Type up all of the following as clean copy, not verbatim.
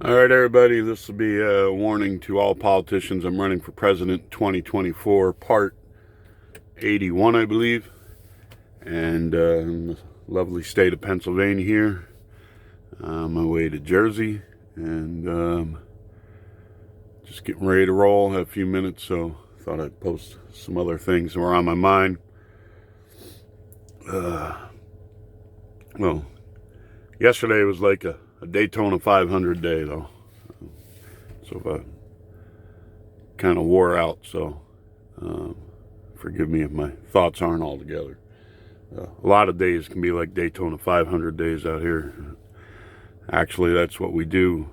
All right, everybody, this will be a warning to all politicians. I'm running for president 2024, part 81, I believe. And in the lovely state of Pennsylvania here. On my way to Jersey. And just getting ready to roll. Have a few minutes, so I thought I'd post some other things that were on my mind. Well, yesterday was like a Daytona 500 day, though. So I kind of wore out, so forgive me if my thoughts aren't all together. A lot of days can be like Daytona 500 days out here. Actually, that's what we do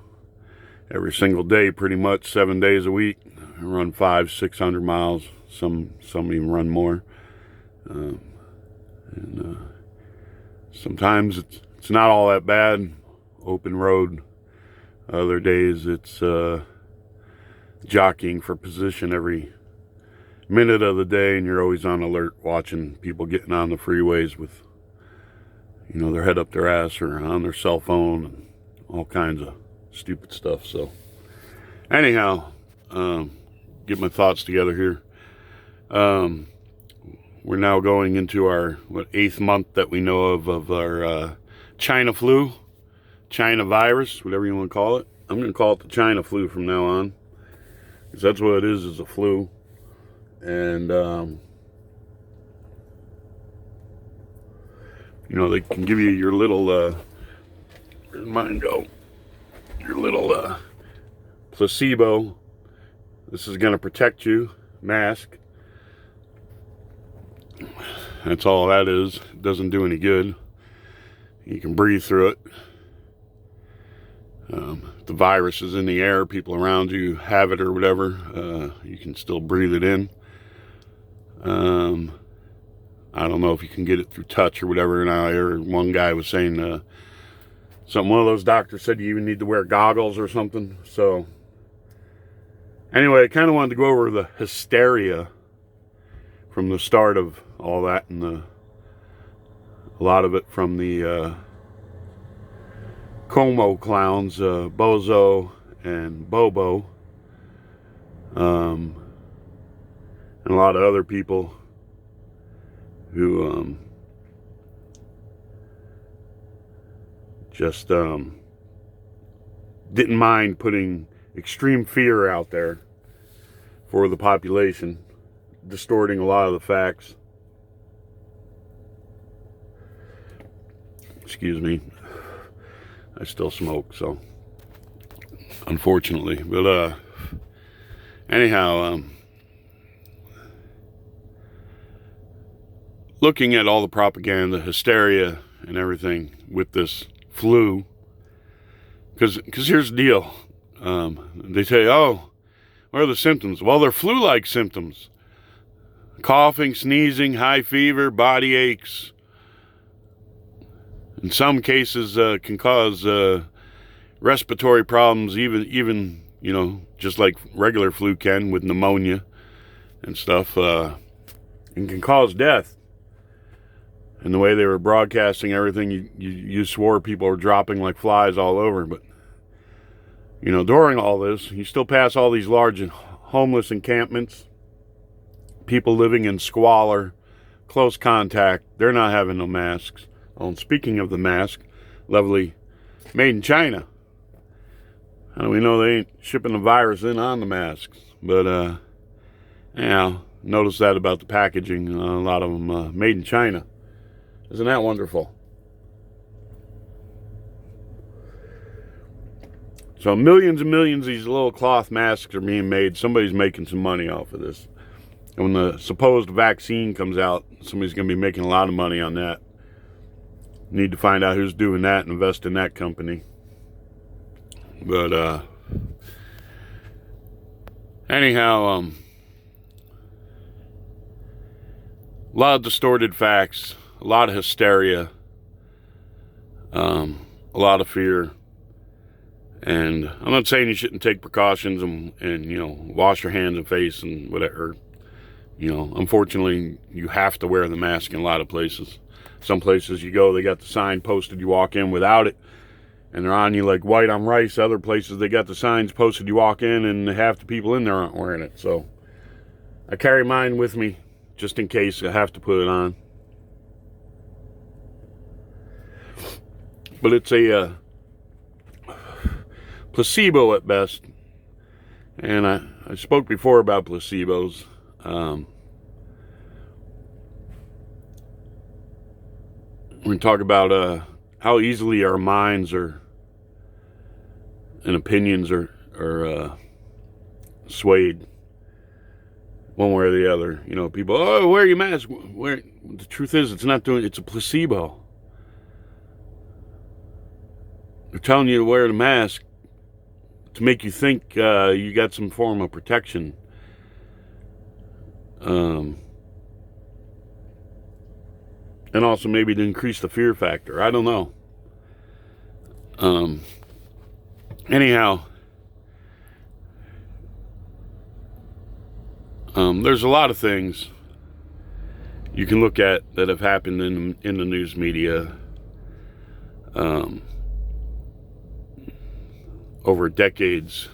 every single day, pretty much 7 days a week. I run 500-600 miles. Some even run more. Sometimes it's not all that bad. Open road. Other days it's jockeying for position every minute of the day, and you're always on alert watching people getting on the freeways with, their head up their ass or on their cell phone and all kinds of stupid stuff. So anyhow, get my thoughts together here. We're now going into our 8th month that we know of our China flu, China virus, whatever you want to call it. I'm going to call it the China flu from now on, because that's what it is a flu. And they can give you your little where'd mine go? Your little placebo. This is going to protect you. Mask. That's all that is. It doesn't do any good. You can breathe through it. The virus is in the air. People around you have it or whatever. You can still breathe it in. I don't know if you can get it through touch or whatever. And I heard one guy was saying one of those doctors said you even need to wear goggles or something. So anyway, I kind of wanted to go over the hysteria from the start of all that, and a lot of it from the Como clowns, Bozo and Bobo, and a lot of other people who just didn't mind putting extreme fear out there for the population, distorting a lot of the facts. Excuse me. I still smoke, so unfortunately. But anyhow, looking at all the propaganda, hysteria, and everything with this flu, because here's the deal. They say, oh, what are the symptoms? Well, they're flu-like symptoms. Coughing, sneezing, high fever, body aches. In some cases, can cause respiratory problems, even just like regular flu can, with pneumonia and stuff, and can cause death. And the way they were broadcasting everything, you swore people were dropping like flies all over. But during all this, you still pass all these large homeless encampments, people living in squalor, close contact. They're not having no masks. Oh, and speaking of the mask, lovely, made in China. How do we know they ain't shipping the virus in on the masks? But, notice that about the packaging. A lot of them made in China. Isn't that wonderful? So millions and millions of these little cloth masks are being made. Somebody's making some money off of this. And when the supposed vaccine comes out, somebody's going to be making a lot of money on that. Need to find out who's doing that and invest in that company. But anyhow, a lot of distorted facts, a lot of hysteria, a lot of fear. And I'm not saying you shouldn't take precautions and wash your hands and face and whatever. Unfortunately, you have to wear the mask in a lot of places. Some places you go, they got the sign posted, you walk in without it, and they're on you like white on rice. Other places, they got the signs posted, you walk in and half the people in there aren't wearing it. So I carry mine with me just in case I have to put it on. But it's a placebo at best. And I spoke before about placebos. We're going to talk about how easily our minds and opinions are swayed one way or the other. You know, people, oh, wear your mask. The truth is, it's a placebo. They're telling you to wear the mask to make you think you got some form of protection. And also maybe to increase the fear factor. I don't know. Anyhow, there's a lot of things you can look at that have happened in the news media over decades.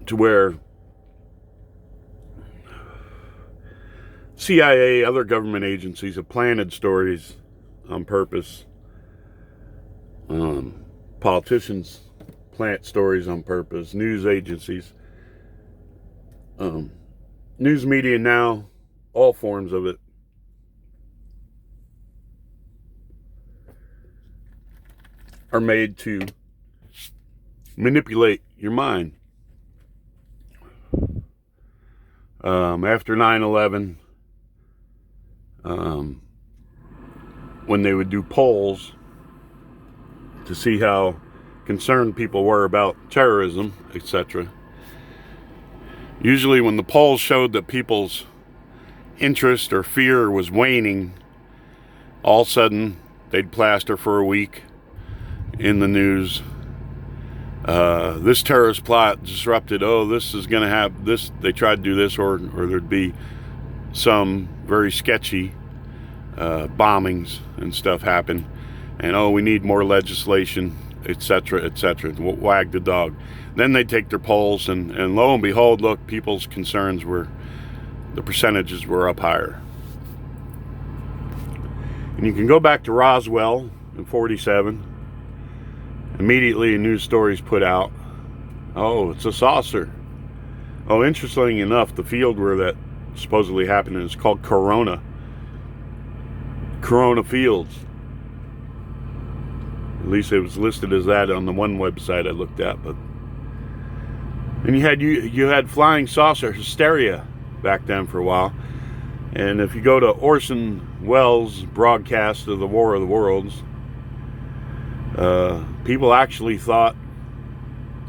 To where CIA, other government agencies have planted stories on purpose. Politicians plant stories on purpose. News agencies. News media now, all forms of it, are made to manipulate your mind. After 9/11, when they would do polls to see how concerned people were about terrorism, etc., usually when the polls showed that people's interest or fear was waning, all of a sudden they'd plaster for a week in the news, this terrorist plot disrupted, this is going to have this, they tried to do this, or there'd be some very sketchy bombings and stuff happen, and we need more legislation, etc., etc. Wag the dog. Then they'd take their polls, and lo and behold, look, people's concerns the percentages were up higher. And you can go back to Roswell in 1947. Immediately a news story's put out. Oh, it's a saucer. Oh, interestingly enough, the field where that supposedly happened is called Corona Fields. At least it was listed as that on the one website I looked at. But and you had flying saucer hysteria back then for a while. And if you go to Orson Welles' broadcast of the War of the Worlds, people actually thought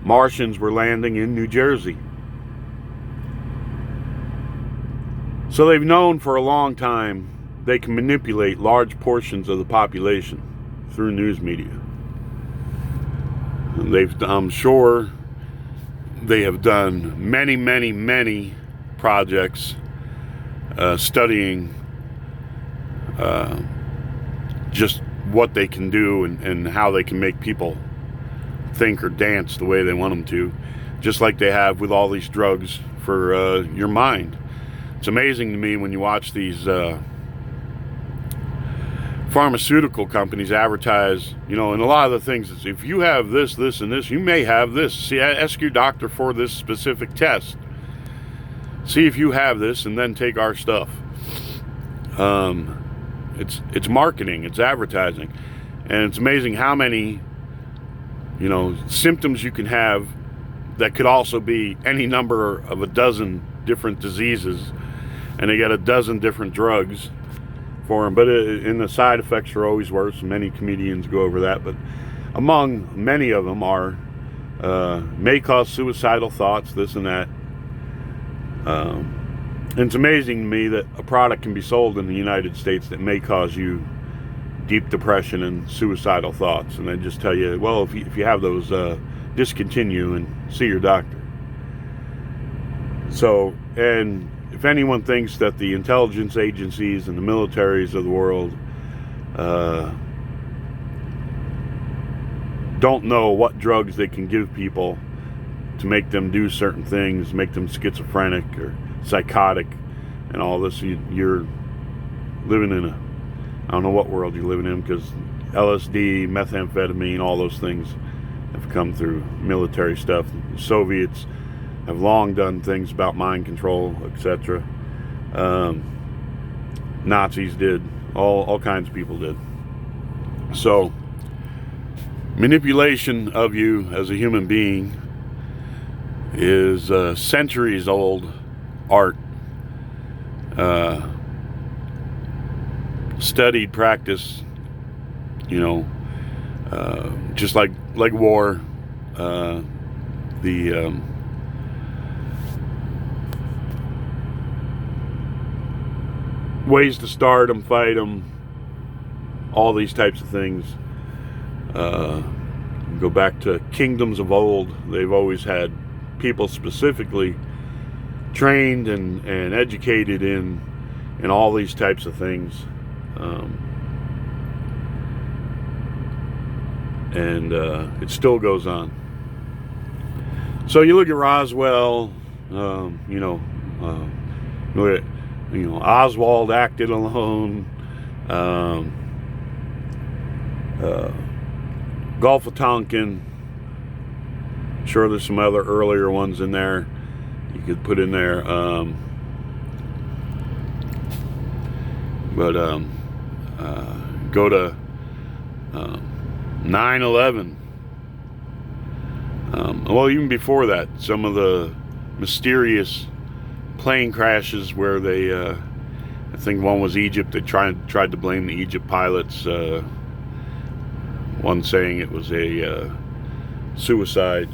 Martians were landing in New Jersey. So they've known for a long time they can manipulate large portions of the population through news media. And I'm sure they have done many, many, many projects studying just what they can do and how they can make people think or dance the way they want them to, just like they have with all these drugs for your mind. It's amazing to me when you watch these pharmaceutical companies advertise, and a lot of the things is, if you have this, this, and this, you may have this. See, ask your doctor for this specific test. See if you have this, and then take our stuff. It's marketing, it's advertising, and it's amazing how many, symptoms you can have that could also be any number of a dozen different diseases, and they got a dozen different drugs for them. But and the side effects are always worse. Many comedians go over that, but among many of them are may cause suicidal thoughts, this and that. And it's amazing to me that a product can be sold in the United States that may cause you deep depression and suicidal thoughts, and they just tell you, well, if you have those, discontinue and see your doctor. So, and if anyone thinks that the intelligence agencies and the militaries of the world don't know what drugs they can give people to make them do certain things, make them schizophrenic or psychotic and all this, you're living in I don't know what world you're living in, because LSD, methamphetamine, all those things have come through military stuff. The Soviets have long done things about mind control, etc. Nazis did. All kinds of people did. So, manipulation of you as a human being is centuries old art. Studied practice, just like war. The ways to start them, fight them, all these types of things. Go back to kingdoms of old. They've always had people specifically trained and educated in all these types of things. And it still goes on. So you look at Roswell, Oswald acted alone, Gulf of Tonkin. Sure, there's some other earlier ones in there you could put in there. Go to 9/11. Well, even before that, some of the mysterious plane crashes where they, I think one was Egypt. They tried to blame the Egypt pilots. One saying it was a suicide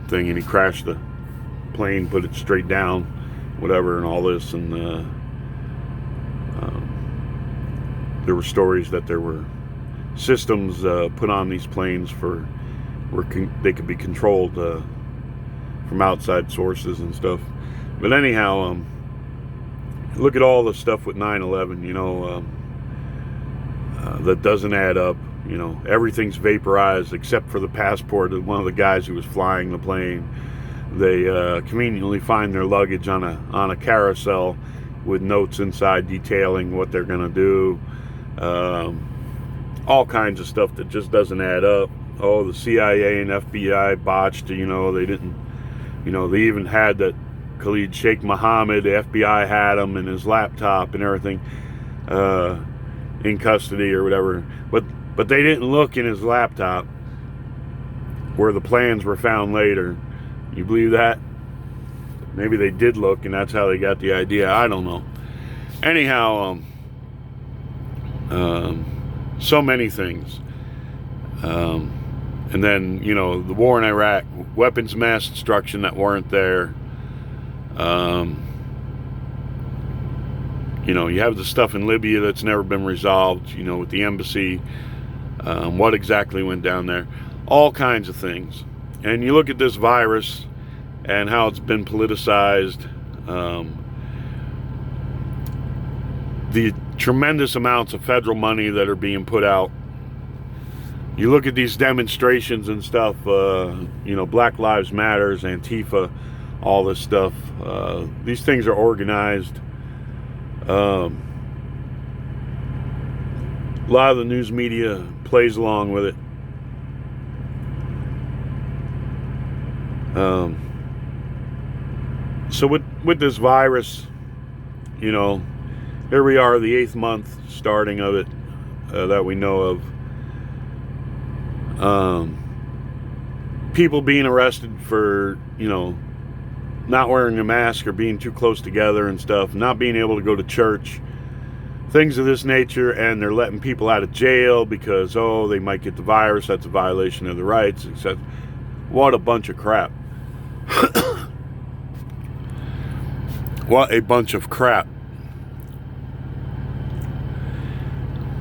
thing, and he crashed the plane, put it straight down, whatever, and all this. And there were stories that there were systems put on these planes where they could be controlled from outside sources and stuff. But anyhow, look at all the stuff with 9/11. That doesn't add up. Everything's vaporized except for the passport of one of the guys who was flying the plane. They conveniently find their luggage on a carousel with notes inside detailing what they're going to do. All kinds of stuff that just doesn't add up. Oh, the CIA and FBI botched. They didn't. They even had that Khalid Sheikh Mohammed. The FBI had him and his laptop and everything in custody or whatever. But they didn't look in his laptop where the plans were found later. You believe that? Maybe they did look, and that's how they got the idea. I don't know. Anyhow, so many things. And then, the war in Iraq, weapons of mass destruction that weren't there. You have the stuff in Libya that's never been resolved, with the embassy, what exactly went down there, all kinds of things. And you look at this virus and how it's been politicized, the tremendous amounts of federal money that are being put out. You look at these demonstrations and stuff, Black Lives Matters, Antifa, all this stuff. These things are organized. A lot of the news media plays along with it. So with this virus, here we are, the 8th month starting of it that we know of. People being arrested for, not wearing a mask or being too close together and stuff, not being able to go to church, things of this nature, and they're letting people out of jail because, they might get the virus, that's a violation of their rights, etc. What a bunch of crap. What a bunch of crap.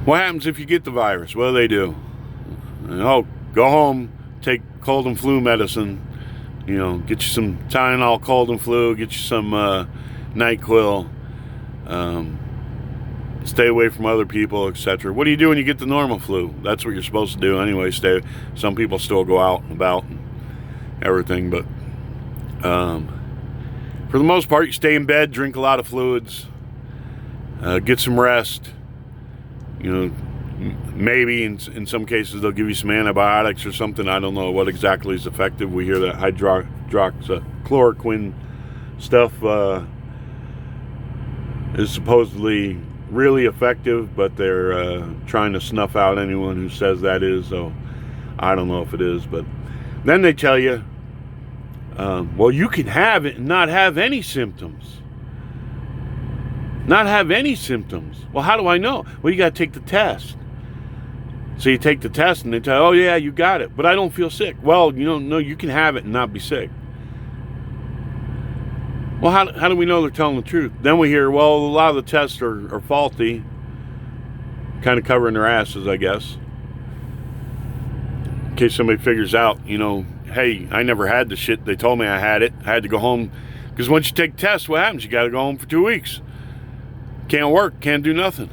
What happens if you get the virus? What do? Go home, take cold and flu medicine, You know, get you some Tylenol cold and flu, get you some NyQuil, stay away from other people, etc. What do you do when you get the normal flu? That's what you're supposed to do anyway. Some people still go out and about and everything, but for the most part, you stay in bed, drink a lot of fluids, get some rest. You know, maybe in some cases they'll give you some antibiotics or something. I don't know what exactly is effective. We hear that hydroxychloroquine stuff is supposedly really effective, but they're trying to snuff out anyone who says that is. So I don't know if it is, but then they tell you, well, you can have it and not have any symptoms. Not have any symptoms. Well, how do I know? Well, you got to take the test. So you take the test and they tell you, oh yeah, you got it, but I don't feel sick. Well, you don't know, you can have it and not be sick. Well, how do we know they're telling the truth? Then we hear, well, a lot of the tests are faulty, kind of covering their asses, I guess. In case somebody figures out, you know, hey, I never had the shit. They told me I had it. I had to go home. Because once you take tests, what happens? You got to go home for 2 weeks. Can't work, can't do nothing.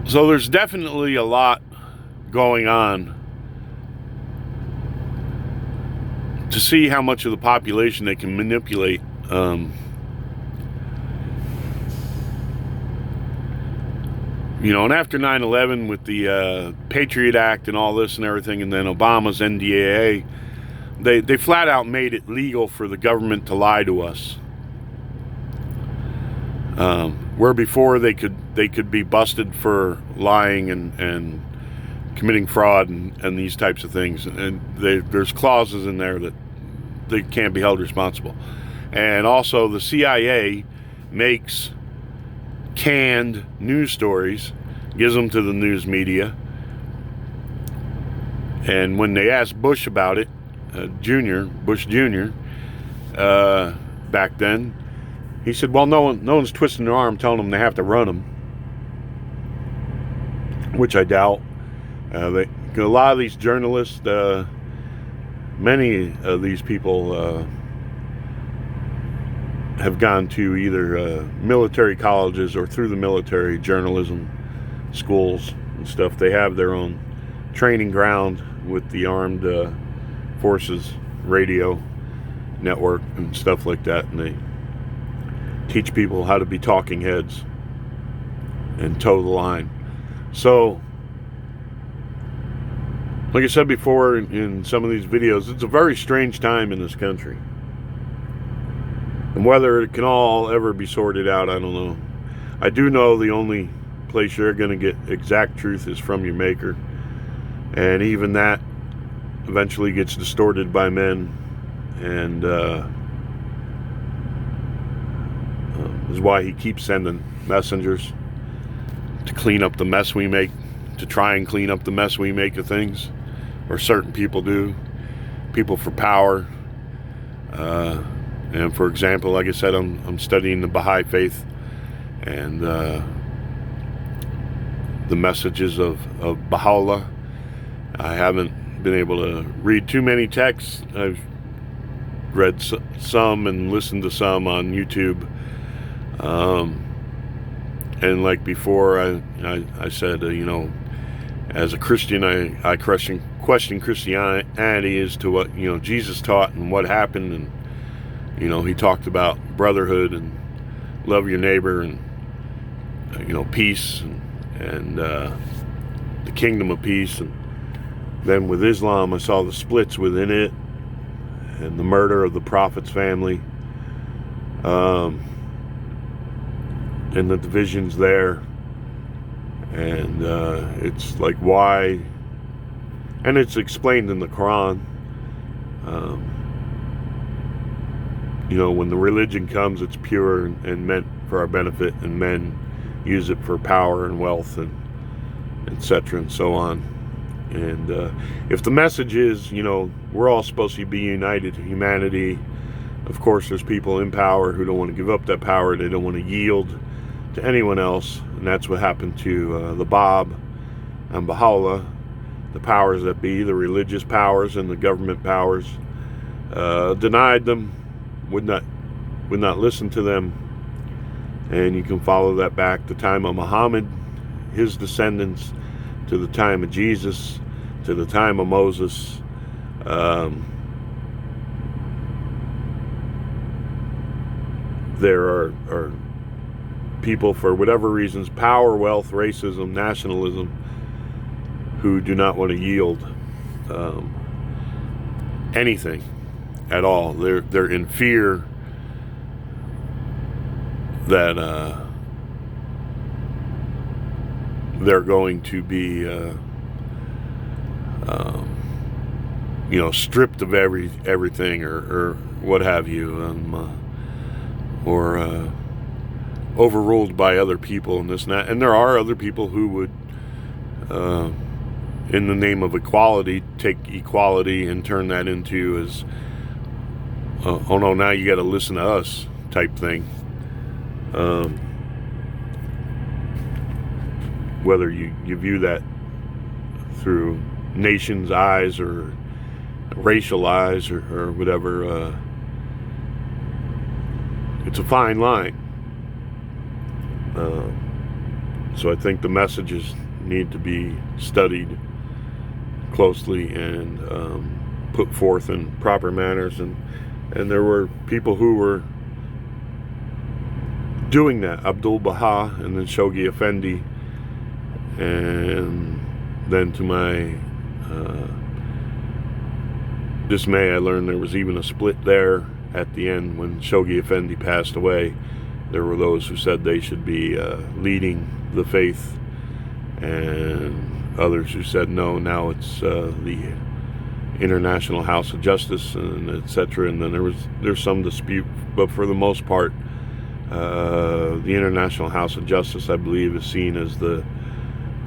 So there's definitely a lot going on to see how much of the population they can manipulate. You know, and after 9/11 with the Patriot Act and all this and everything, and then Obama's NDAA, they flat out made it legal for the government to lie to us. Where before they could be busted for lying and committing fraud and these types of things, and there's clauses in there that they can't be held responsible. And also the CIA makes canned news stories, gives them to the news media, and when they asked Bush about it, Bush Jr., back then, he said, well, no one's twisting their arm telling them they have to run them, which I doubt. A lot of these journalists, many of these people have gone to either military colleges or through the military journalism schools and stuff. They have their own training ground with the armed forces radio network and stuff like that, and they teach people how to be talking heads and toe the line. So, like I said before in some of these videos, it's a very strange time in this country. And whether it can all ever be sorted out, I don't know. I do know the only place you're going to get exact truth is from your maker. And even that eventually gets distorted by men. And is why he keeps sending messengers to clean up the mess we make, to try and clean up the mess we make of things, or certain people do, people for power. And for example, like I said, I'm studying the Baha'i faith and the messages of Baha'u'llah. I haven't been able to read too many texts. I've read some and listened to some on YouTube. And like before, I said, you know, as a Christian, I question Christianity as to what, you know, Jesus taught and what happened. And, you know, he talked about brotherhood and love your neighbor and, you know, peace and the kingdom of peace. And then with Islam, I saw the splits within it and the murder of the Prophet's family. And the divisions there, and it's like why, and it's explained in the Quran. You know, when the religion comes, it's pure and meant for our benefit, and men use it for power and wealth and etc. and so on. And if the message is, you know, we're all supposed to be united, humanity, of course there's people in power who don't want to give up that power. They don't want to yield to anyone else, and that's what happened to the Bab and Baha'u'llah. the powers that be, the religious powers and the government powers, denied them, would not listen to them. And you can follow that back to the time of Muhammad, his descendants, to the time of Jesus, to the time of Moses. There are people, for whatever reasons, power, wealth, racism, nationalism, who do not want to yield anything at all. They're in fear that they're going to be stripped of everything or what have you, or overruled by other people and this and that. And there are other people who would, in the name of equality, take equality and turn that into as, oh no, now you got to listen to us type thing. Whether you view that through nation's eyes or racial eyes or whatever, it's a fine line. So I think the messages need to be studied closely and put forth in proper manners, and there were people who were doing that. Abdul Baha, and then Shoghi Effendi, and then to my dismay, I learned there was even a split there at the end when Shoghi Effendi passed away. There were those who said they should be leading the faith, and others who said no, now it's the International House of Justice, and etc. And then there's some dispute, but for the most part, the International House of Justice, I believe, is seen as the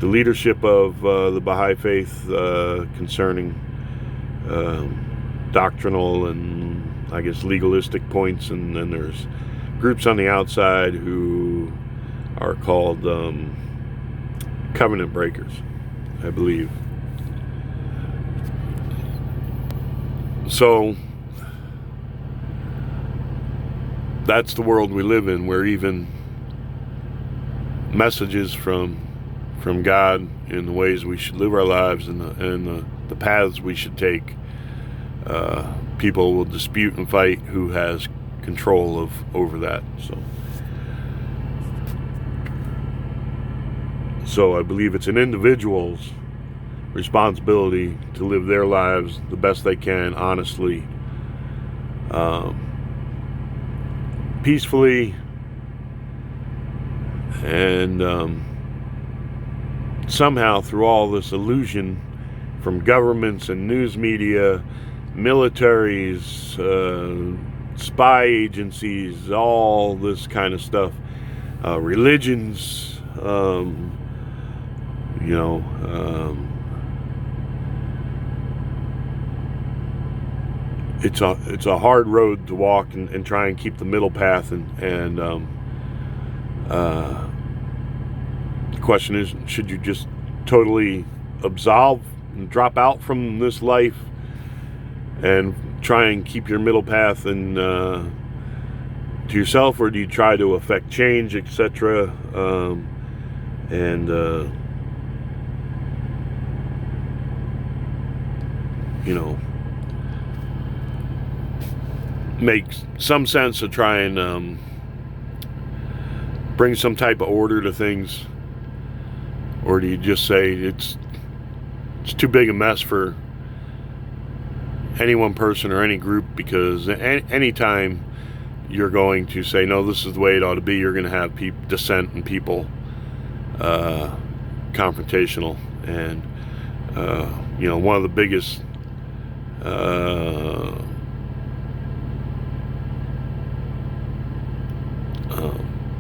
leadership of the Baha'i faith concerning doctrinal and, I guess, legalistic points. And then there's groups on the outside who are called covenant breakers, I believe. So that's the world we live in, where even messages from God in the ways we should live our lives and the paths we should take, people will dispute and fight who has control over that. So I believe it's an individual's responsibility to live their lives the best they can, honestly, peacefully, and somehow through all this illusion from governments and news media, militaries, spy agencies, all this kind of stuff, religions, it's a hard road to walk and try and keep the middle path, and the question is, should you just totally absolve and drop out from this life and try and keep your middle path and to yourself, or do you try to affect change, etc., and make some sense to try and bring some type of order to things? Or do you just say it's too big a mess for any one person or any group? Because anytime you're going to say, no, this is the way it ought to be, you're going to have dissent and people confrontational. And one of the biggest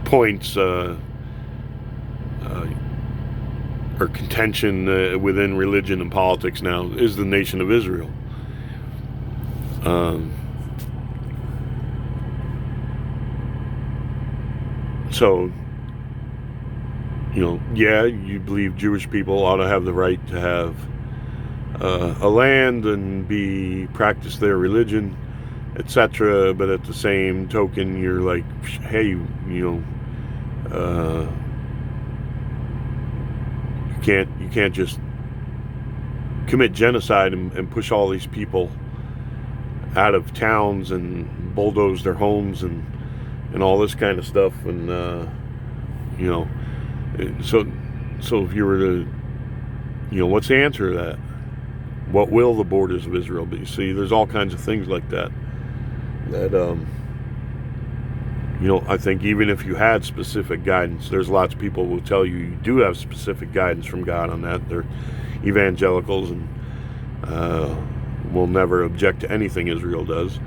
points or contention within religion and politics now is the nation of Israel. So, you believe Jewish people ought to have the right to have a land and practice their religion, etc. But at the same token, you're like, hey, you can't just commit genocide and push all these people out of towns and bulldoze their homes and all this kind of stuff. And so if you were to, what's the answer to that? What will the borders of Israel be? See, there's all kinds of things like that I think even if you had specific guidance, there's lots of people who will tell you do have specific guidance from God on that. They're evangelicals and will never object to anything Israel does.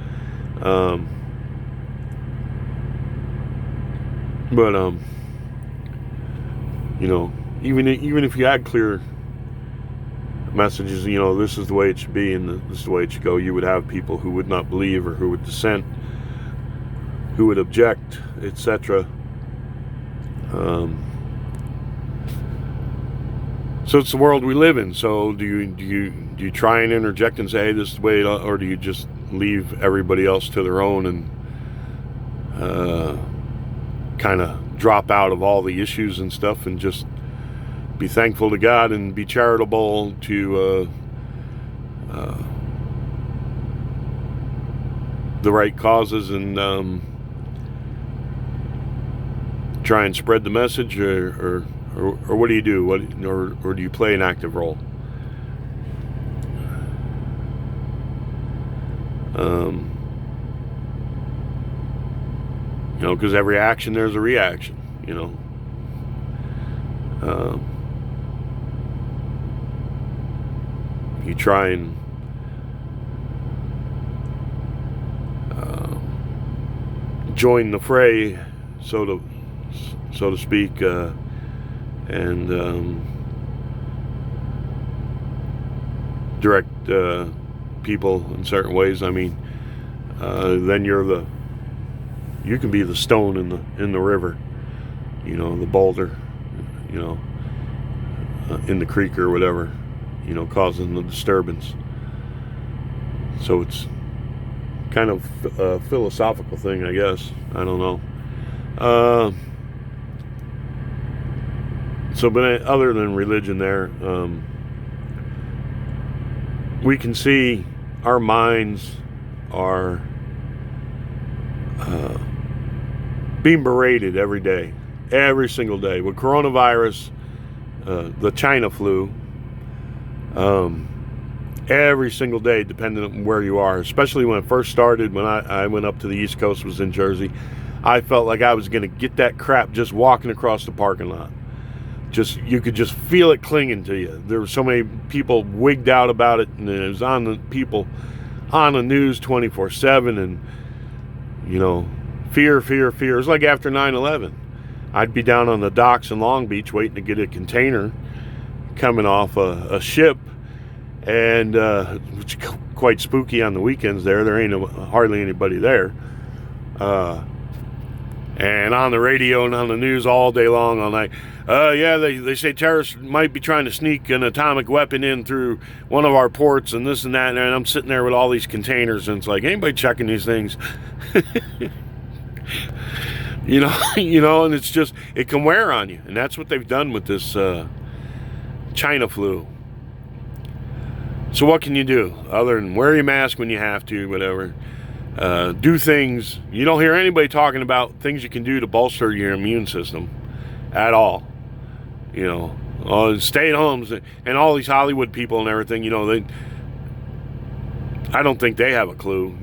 Even if you had clear messages, this is the way it should be and this is the way it should go, you would have people who would not believe or who would dissent, who would object, etc. So it's the world we live in. So do you try and interject and say, hey, this is the way, or do you just leave everybody else to their own and kind of drop out of all the issues and stuff and just be thankful to God and be charitable to the right causes and try and spread the message, or what do you do? Or do you play an active role? Because every action there's a reaction. You try and join the fray, so to speak, and direct people in certain ways. I mean, then you can be the stone in the river, the boulder, in the creek or whatever, causing the disturbance. So it's kind of a philosophical thing, I guess. I don't know. But other than religion there, we can see our minds are being berated every day, every single day. With coronavirus, the China flu, every single day, depending on where you are, especially when it first started, when I went up to the East Coast, was in Jersey, I felt like I was going to get that crap just walking across the parking lot. You could just feel it clinging to you. There were so many people wigged out about it, and it was on the news 24/7, and fear. It was like after 9/11. I'd be down on the docks in Long Beach waiting to get a container coming off a ship, and which is quite spooky on the weekends there. There ain't hardly anybody there. And on the radio and on the news all day long, all night. They say terrorists might be trying to sneak an atomic weapon in through one of our ports and this and that. And I'm sitting there with all these containers, and it's like, anybody checking these things? And it's just, it can wear on you. And that's what they've done with this China flu. So what can you do other than wear your mask when you have to, whatever? Do things. You don't hear anybody talking about things you can do to bolster your immune system at all. Stay at homes and all these Hollywood people and everything, I don't think they have a clue.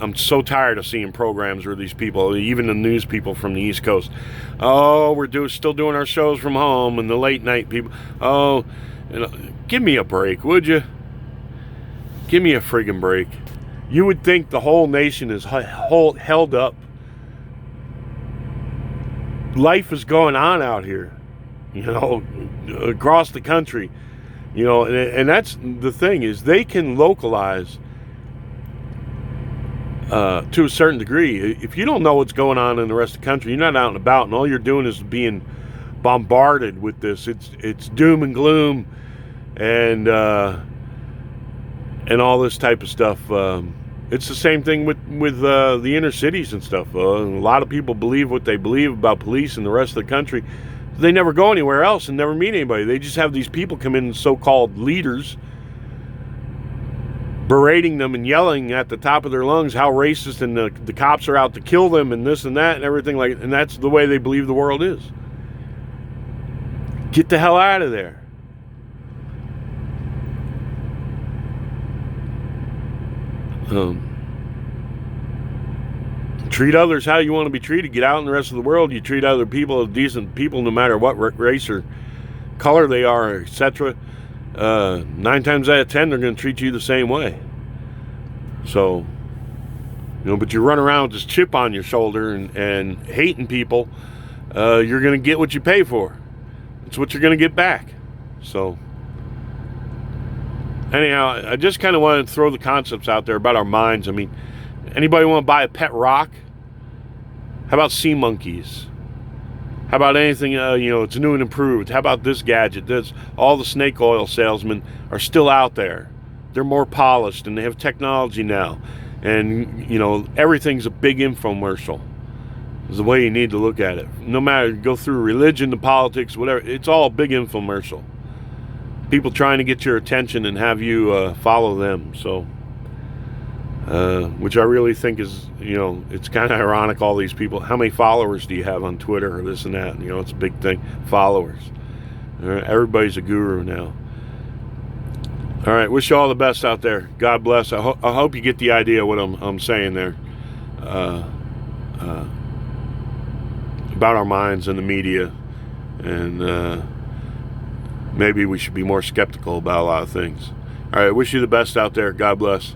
I'm so tired of seeing programs where these people, even the news people from the East Coast, we're still doing our shows from home, and the late night people, give me a break, would you? Give me a friggin' break. You would think the whole nation is held up. Life is going on out here, across the country, and that's the thing, is they can localize to a certain degree. If you don't know what's going on in the rest of the country, you're not out and about, and all you're doing is being bombarded with this. It's doom and gloom, and and all this type of stuff. It's the same thing with the inner cities and stuff. A lot of people believe what they believe about police and the rest of the country. They never go anywhere else and never meet anybody. They just have these people come in, so-called leaders, berating them and yelling at the top of their lungs how racist and the cops are out to kill them and this and that and everything like that. And that's the way they believe the world is. Get the hell out of there. Treat others how you want to be treated. Get out in the rest of the world. You treat other people as decent people no matter what race or color they are, etc. 9 times out of 10 they're going to treat you the same way. So, but you run around with this chip on your shoulder and hating people, you're going to get what you pay for. It's what you're going to get back. So anyhow, I just kind of wanted to throw the concepts out there about our minds. I mean, anybody want to buy a pet rock? How about sea monkeys? How about anything, it's new and improved? How about this gadget? All the snake oil salesmen are still out there. They're more polished and they have technology now. And, everything's a big infomercial. Is the way you need to look at it. No matter, go through religion to politics, whatever, it's all a big infomercial. People trying to get your attention and have you follow them. So, which I really think is, it's kind of ironic, all these people. How many followers do you have on Twitter or this and that? It's a big thing. Followers. Everybody's a guru now. All right, wish you all the best out there. God bless. I hope you get the idea of what I'm saying there. About our minds and the media, and maybe we should be more skeptical about a lot of things. All right, wish you the best out there. God bless.